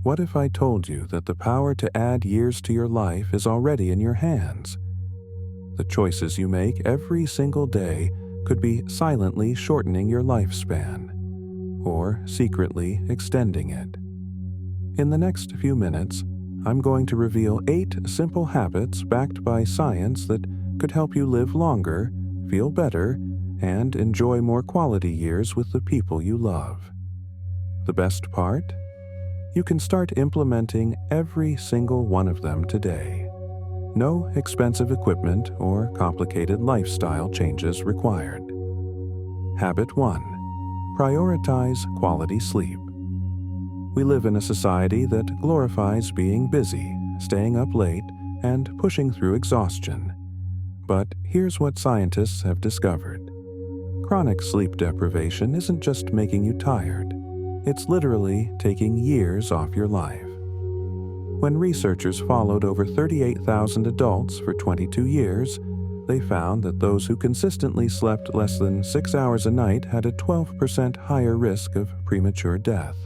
What if I told you that the power to add years to your life is already in your hands? The choices you make every single day could be silently shortening your lifespan, or secretly extending it. In the next few minutes, I'm going to reveal 8 simple habits backed by science that could help you live longer, feel better, and enjoy more quality years with the people you love. The best part? You can start implementing every single one of them today. No expensive equipment or complicated lifestyle changes required. Habit 1. Prioritize quality sleep. We live in a society that glorifies being busy, staying up late, and pushing through exhaustion. But here's what scientists have discovered. Chronic sleep deprivation isn't just making you tired. It's literally taking years off your life. When researchers followed over 38,000 adults for 22 years, they found that those who consistently slept less than 6 hours a night had a 12% higher risk of premature death.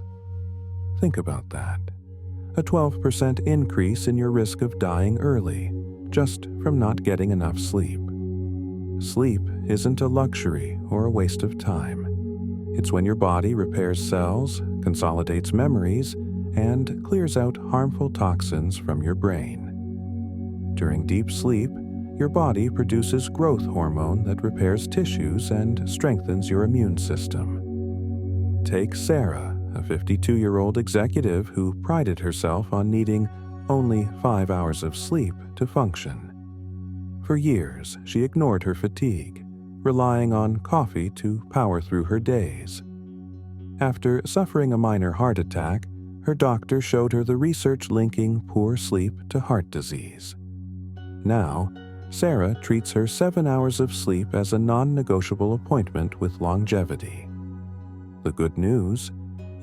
Think about that. A 12% increase in your risk of dying early, just from not getting enough sleep. Sleep isn't a luxury or a waste of time. It's when your body repairs cells, consolidates memories, and clears out harmful toxins from your brain. During deep sleep, your body produces growth hormone that repairs tissues and strengthens your immune system. Take Sarah, a 52-year-old executive who prided herself on needing only 5 hours of sleep to function. For years, she ignored her fatigue, relying on coffee to power through her days. After suffering a minor heart attack, her doctor showed her the research linking poor sleep to heart disease. Now, Sarah treats her 7 hours of sleep as a non-negotiable appointment with longevity. The good news?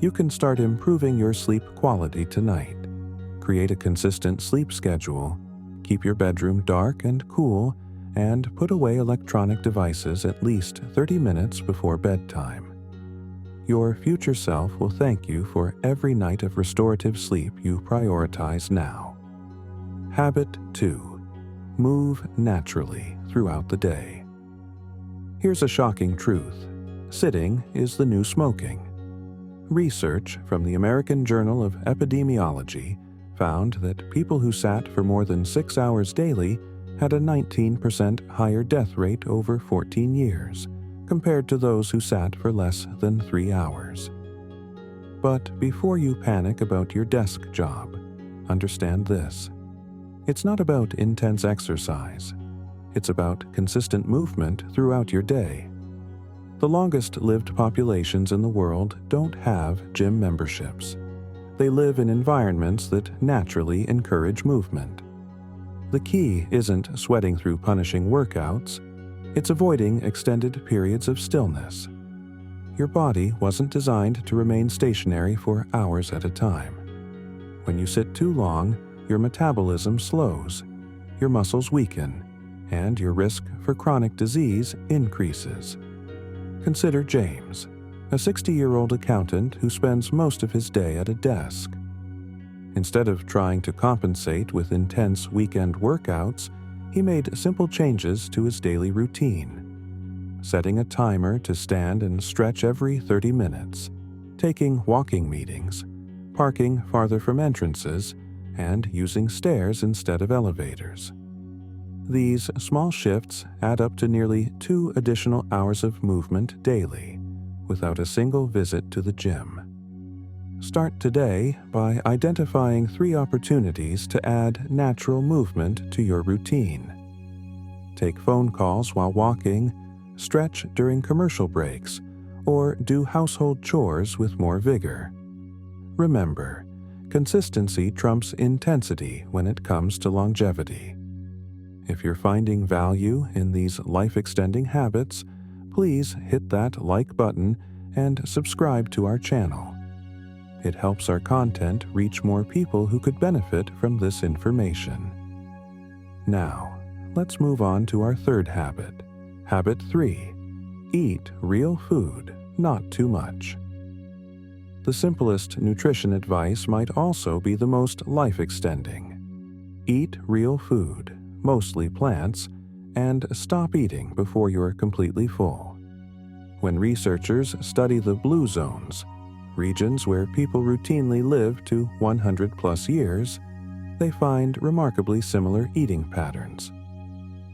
You can start improving your sleep quality tonight. Create a consistent sleep schedule, keep your bedroom dark and cool, and put away electronic devices at least 30 minutes before bedtime. Your future self will thank you for every night of restorative sleep you prioritize now. Habit 2. Move naturally throughout the day. Here's a shocking truth. Sitting is the new smoking. Research from the American Journal of Epidemiology found that people who sat for more than 6 hours daily had a 19% higher death rate over 14 years, compared to those who sat for less than 3 hours. But before you panic about your desk job, understand this. It's not about intense exercise. It's about consistent movement throughout your day. The longest-lived populations in the world don't have gym memberships. They live in environments that naturally encourage movement. The key isn't sweating through punishing workouts. It's avoiding extended periods of stillness. Your body wasn't designed to remain stationary for hours at a time. When you sit too long, your metabolism slows, your muscles weaken, and your risk for chronic disease increases. Consider James, a 60-year-old accountant who spends most of his day at a desk. Instead of trying to compensate with intense weekend workouts, he made simple changes to his daily routine, setting a timer to stand and stretch every 30 minutes, taking walking meetings, parking farther from entrances, and using stairs instead of elevators. These small shifts add up to nearly 2 additional hours of movement daily, without a single visit to the gym. Start today by identifying 3 opportunities to add natural movement to your routine. Take phone calls while walking, stretch during commercial breaks, or do household chores with more vigor. Remember, consistency trumps intensity when it comes to longevity. If you're finding value in these life-extending habits, please hit that like button and subscribe to our channel. It helps our content reach more people who could benefit from this information. Now, let's move on to our third habit. Habit 3. Eat real food, not too much. the simplest nutrition advice might also be the most life-extending. Eat real food, mostly plants, and stop eating before you're completely full. When researchers study the blue zones, regions where people routinely live to 100+ years, they find remarkably similar eating patterns.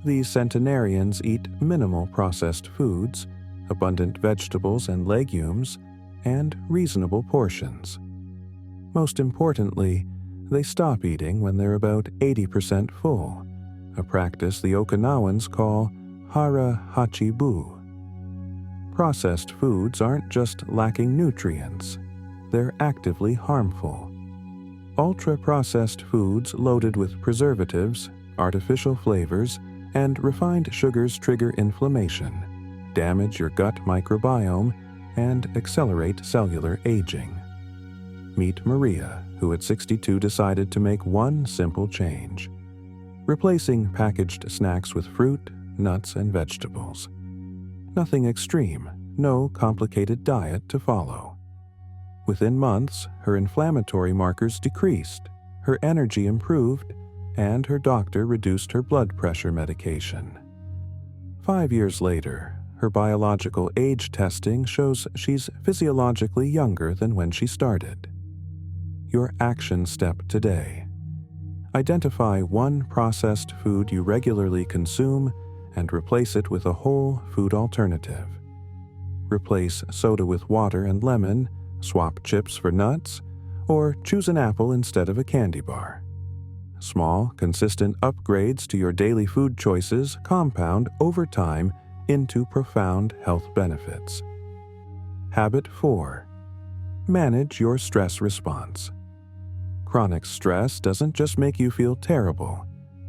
These centenarians eat minimal processed foods, abundant vegetables and legumes, and reasonable portions. Most importantly, they stop eating when they're about 80% full, a practice the Okinawans call hara hachibu. Processed foods aren't just lacking nutrients, they're actively harmful. Ultra-processed foods loaded with preservatives, artificial flavors, and refined sugars trigger inflammation, damage your gut microbiome, and accelerate cellular aging. Meet Maria, who at 62 decided to make one simple change: replacing packaged snacks with fruit, nuts, and vegetables. Nothing extreme, no complicated diet to follow. Within months, her inflammatory markers decreased, her energy improved, and her doctor reduced her blood pressure medication. 5 years later, her biological age testing shows she's physiologically younger than when she started. Your action step today: identify one processed food you regularly consume and replace it with a whole food alternative. Replace soda with water and lemon, swap chips for nuts, or choose an apple instead of a candy bar. Small, consistent upgrades to your daily food choices compound over time into profound health benefits. Habit 4. Manage your stress response. Chronic stress doesn't just make you feel terrible,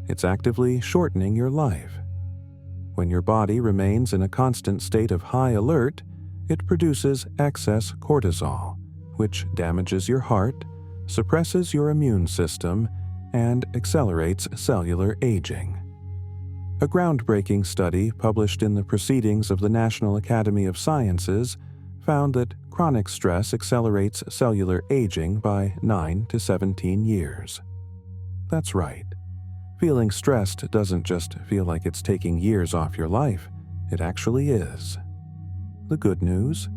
it's actively shortening your life. When your body remains in a constant state of high alert, it produces excess cortisol, which damages your heart, suppresses your immune system, and accelerates cellular aging. A groundbreaking study published in the Proceedings of the National Academy of Sciences found that chronic stress accelerates cellular aging by 9 to 17 years. That's right. Feeling stressed doesn't just feel like it's taking years off your life, it actually is. The good news?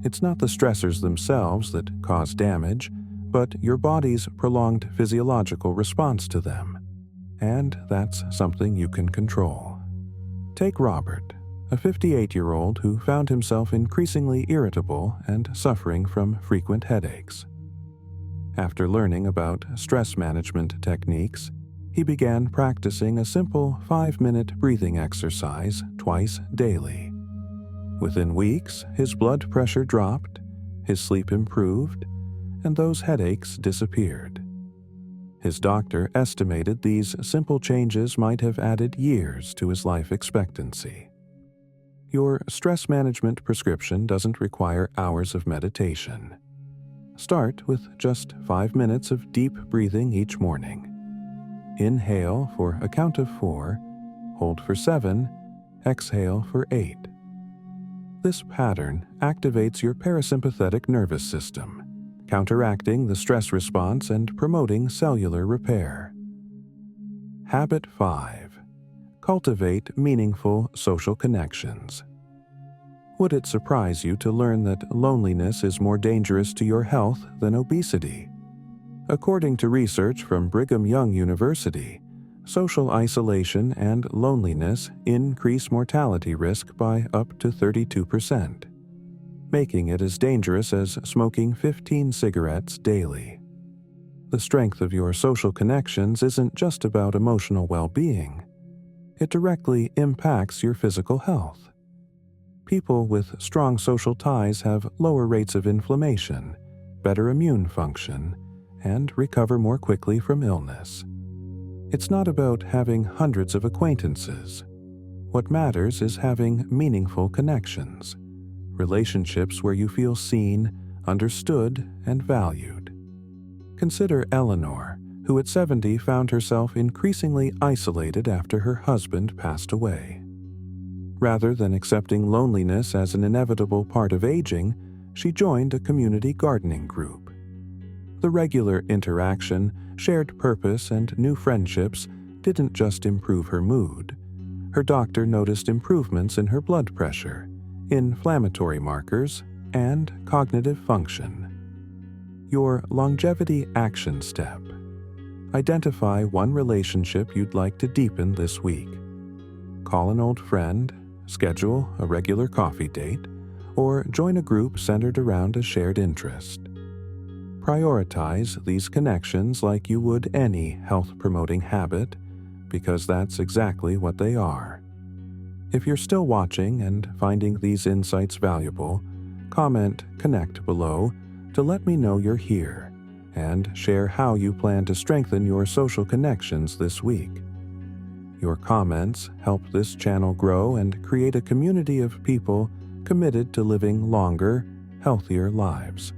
It's not the stressors themselves that cause damage, but your body's prolonged physiological response to them. And that's something you can control. Take Robert, a 58-year-old who found himself increasingly irritable and suffering from frequent headaches. After learning about stress management techniques, he began practicing a simple 5-minute breathing exercise twice daily. Within weeks, his blood pressure dropped, his sleep improved, and those headaches disappeared. His doctor estimated these simple changes might have added years to his life expectancy. Your stress management prescription doesn't require hours of meditation. Start with just 5 minutes of deep breathing each morning. Inhale for a count of 4, hold for 7, exhale for 8. This pattern activates your parasympathetic nervous system, counteracting the stress response and promoting cellular repair. Habit 5. Cultivate meaningful social connections. Would it surprise you to learn that loneliness is more dangerous to your health than obesity? According to research from Brigham Young University, social isolation and loneliness increase mortality risk by up to 32%, making it as dangerous as smoking 15 cigarettes daily. The strength of your social connections isn't just about emotional well-being. It directly impacts your physical health. People with strong social ties have lower rates of inflammation, better immune function, and recover more quickly from illness. It's not about having hundreds of acquaintances. What matters is having meaningful connections, relationships where you feel seen, understood, and valued. Consider Eleanor, who at 70 found herself increasingly isolated after her husband passed away. Rather than accepting loneliness as an inevitable part of aging, she joined a community gardening group. The regular interaction, shared purpose, and new friendships didn't just improve her mood. Her doctor noticed improvements in her blood pressure, inflammatory markers, and cognitive function. Your longevity action step. Identify one relationship you'd like to deepen this week. Call an old friend, schedule a regular coffee date, or join a group centered around a shared interest. Prioritize these connections like you would any health-promoting habit, because that's exactly what they are. If you're still watching and finding these insights valuable, comment "Connect" below to let me know you're here, and share how you plan to strengthen your social connections this week. Your comments help this channel grow and create a community of people committed to living longer, healthier lives.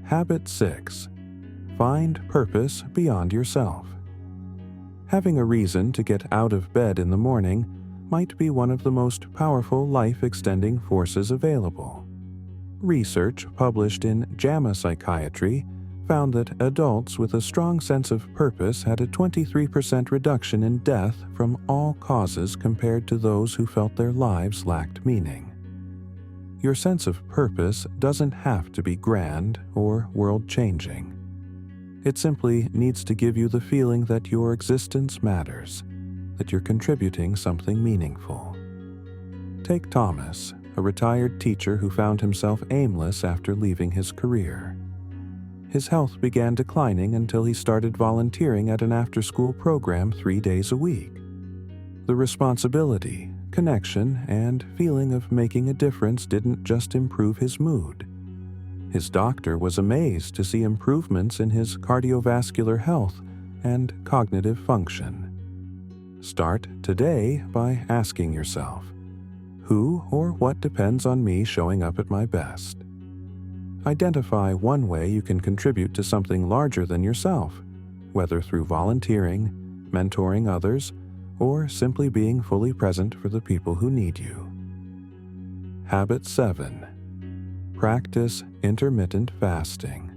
Habit 6. Find purpose beyond yourself. Having a reason to get out of bed in the morning might be one of the most powerful life-extending forces available. Research published in JAMA Psychiatry found that adults with a strong sense of purpose had a 23% reduction in death from all causes compared to those who felt their lives lacked meaning. Your sense of purpose doesn't have to be grand or world-changing. It simply needs to give you the feeling that your existence matters, that you're contributing something meaningful. Take Thomas, a retired teacher who found himself aimless after leaving his career. His health began declining until he started volunteering at an after-school program 3 days a week. The responsibility, connection, and feeling of making a difference didn't just improve his mood. His doctor was amazed to see improvements in his cardiovascular health and cognitive function. Start today by asking yourself, who or what depends on me showing up at my best? Identify one way you can contribute to something larger than yourself, whether through volunteering, mentoring others, or simply being fully present for the people who need you. Habit 7. Practice intermittent fasting.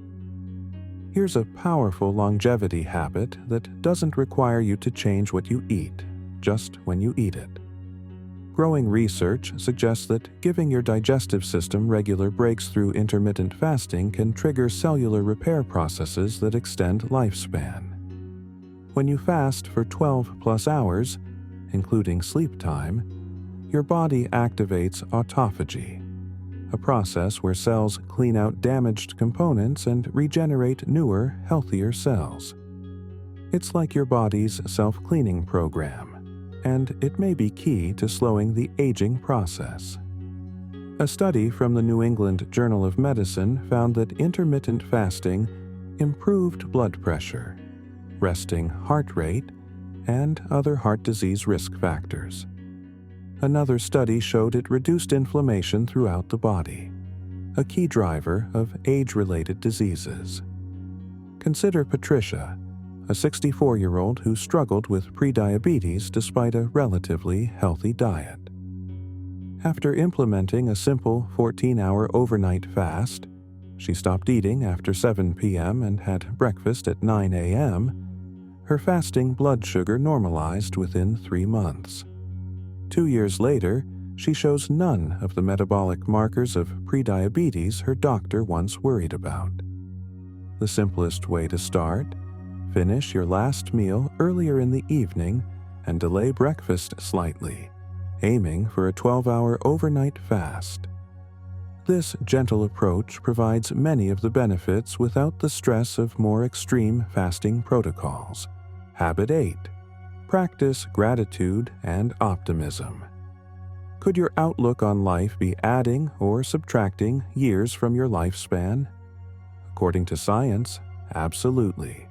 Here's a powerful longevity habit that doesn't require you to change what you eat, just when you eat it. Growing research suggests that giving your digestive system regular breaks through intermittent fasting can trigger cellular repair processes that extend lifespan. When you fast for 12+ hours, including sleep time, your body activates autophagy, a process where cells clean out damaged components and regenerate newer, healthier cells. It's like your body's self-cleaning program, and it may be key to slowing the aging process. A study from the New England Journal of Medicine found that intermittent fasting improved blood pressure, resting heart rate, and other heart disease risk factors. Another study showed it reduced inflammation throughout the body, a key driver of age-related diseases. Consider Patricia, a 64-year-old who struggled with prediabetes despite a relatively healthy diet. After implementing a simple 14-hour overnight fast, she stopped eating after 7 p.m. and had breakfast at 9 a.m., her fasting blood sugar normalized within 3 months. 2 years later, she shows none of the metabolic markers of prediabetes her doctor once worried about. The simplest way to start: finish your last meal earlier in the evening and delay breakfast slightly, aiming for a 12-hour overnight fast. This gentle approach provides many of the benefits without the stress of more extreme fasting protocols. Habit 8. Practice gratitude and optimism. Could your outlook on life be adding or subtracting years from your lifespan? According to science, absolutely.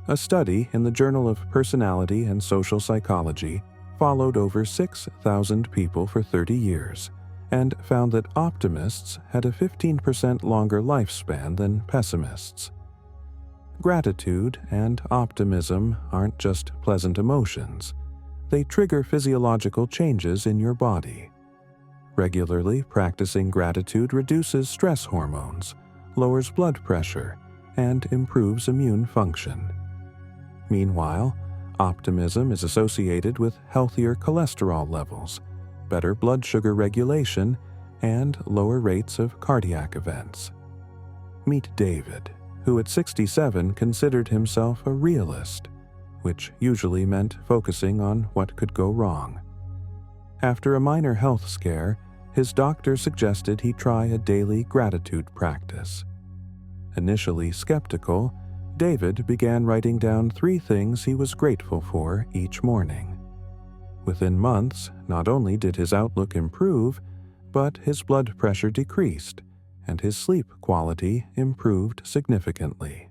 A study in the Journal of Personality and Social Psychology followed over 6,000 people for 30 years and found that optimists had a 15% longer lifespan than pessimists. Gratitude and optimism aren't just pleasant emotions. They trigger physiological changes in your body. Regularly practicing gratitude reduces stress hormones, lowers blood pressure, and improves immune function. Meanwhile, optimism is associated with healthier cholesterol levels, better blood sugar regulation, and lower rates of cardiac events. Meet David, who at 67 considered himself a realist, which usually meant focusing on what could go wrong. After a minor health scare, his doctor suggested he try a daily gratitude practice. Initially skeptical, David began writing down 3 things he was grateful for each morning. Within months, not only did his outlook improve, but his blood pressure decreased, and his sleep quality improved significantly.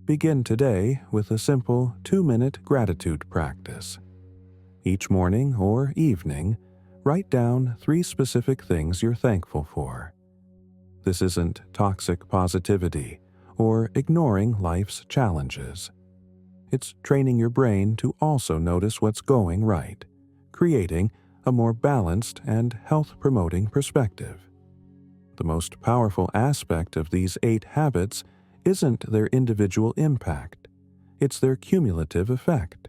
Begin today with a simple 2-minute gratitude practice. Each morning or evening, write down 3 specific things you're thankful for. This isn't toxic positivity or ignoring life's challenges. It's training your brain to also notice what's going right, creating a more balanced and health-promoting perspective. The most powerful aspect of these 8 habits isn't their individual impact, it's their cumulative effect.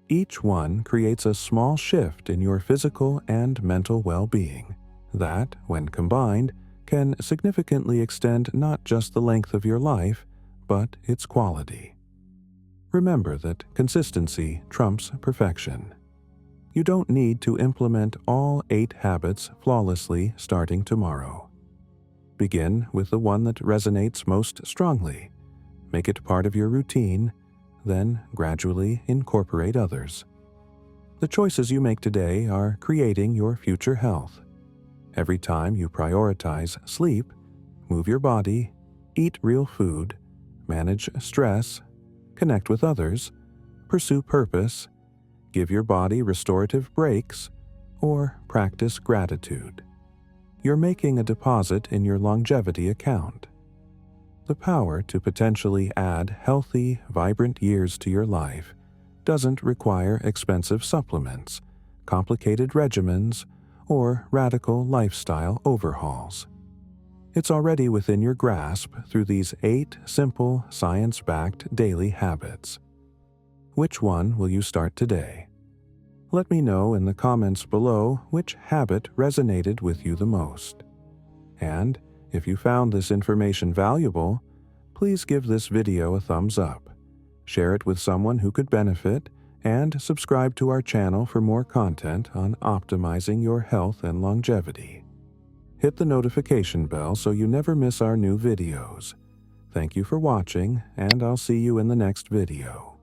Each one creates a small shift in your physical and mental well-being that, when combined, can significantly extend not just the length of your life, but its quality. Remember that consistency trumps perfection. You don't need to implement all 8 habits flawlessly starting tomorrow. Begin with the one that resonates most strongly. Make it part of your routine, then gradually incorporate others. The choices you make today are creating your future health. Every time you prioritize sleep, move your body, eat real food, manage stress, connect with others, pursue purpose, give your body restorative breaks, or practice gratitude, you're making a deposit in your longevity account. The power to potentially add healthy, vibrant years to your life doesn't require expensive supplements, complicated regimens, or radical lifestyle overhauls. It's already within your grasp through these 8 simple, science-backed daily habits. Which one will you start today? Let me know in the comments below which habit resonated with you the most. And if you found this information valuable, please give this video a thumbs up, share it with someone who could benefit, and subscribe to our channel for more content on optimizing your health and longevity. Hit the notification bell so you never miss our new videos. Thank you for watching, and I'll see you in the next video.